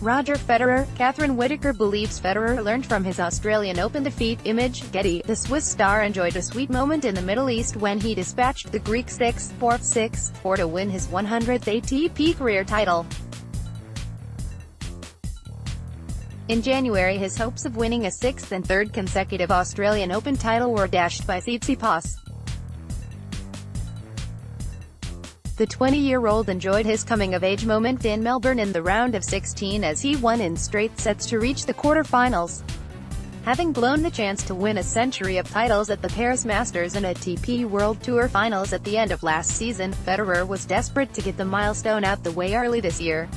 Roger Federer. Catherin Whitaker believes Federer learned from his Australian Open defeat. Image, Getty. The Swiss star enjoyed a sweet moment in the Middle East when he dispatched the Greek 6-4 to win his 100th ATP career title. In January, his hopes of winning a sixth and third consecutive Australian Open title were dashed by Tsitsipas. The 20-year-old enjoyed his coming-of-age moment in Melbourne in the round of 16 as he won in straight sets to reach the quarter-finals. Having blown the chance to win a century of titles at the Paris Masters and ATP World Tour finals at the end of last season, Federer was desperate to get the milestone out the way early this year.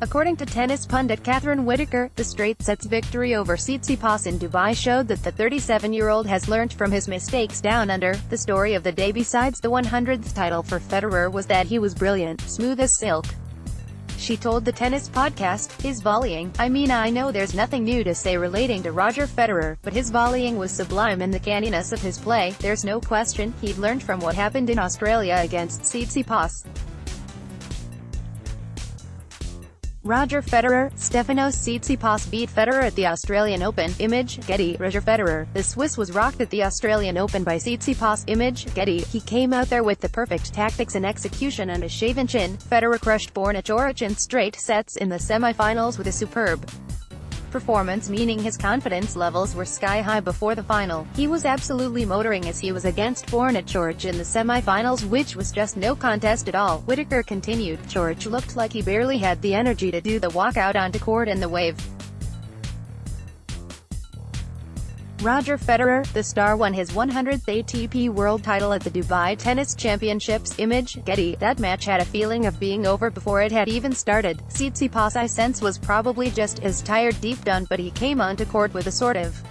According to tennis pundit Catherin Whitaker, the straight sets victory over Tsitsipas in Dubai showed that the 37-year-old has learned from his mistakes down under. The story of the day besides the 100th title for Federer was that he was brilliant, smooth as silk. She told the tennis podcast, his volleying, I know there's nothing new to say relating to Roger Federer, but his volleying was sublime and the canniness of his play, there's no question, he'd learned from what happened in Australia against Tsitsipas. Roger Federer. Stefanos Tsitsipas beat Federer at the Australian Open. Image, Getty. Roger Federer. The Swiss was rocked at the Australian Open by Tsitsipas. Image, Getty. He came out there with the perfect tactics and execution and a shaven chin. Federer crushed Borna in straight sets in the semi-finals with a superb performance, meaning his confidence levels were sky-high before the final. He was absolutely motoring as he was against Borna in the semi-finals, which was just no contest at all. Whitaker continued, Coric looked like he barely had the energy to do the walkout onto court and the wave. Roger Federer. The star won his 100th ATP World title at the Dubai Tennis Championships. Image, Getty. That match had a feeling of being over before it had even started. Tsitsipas, I sense, was probably just as tired deep down, but he came onto court with a sort of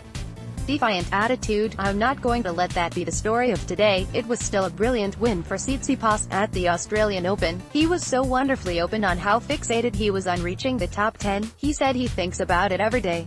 defiant attitude. I'm not going to let that be the story of today. It was still a brilliant win for Tsitsipas. At the Australian Open, he was so wonderfully open on how fixated he was on reaching the top 10. He said he thinks about it every day.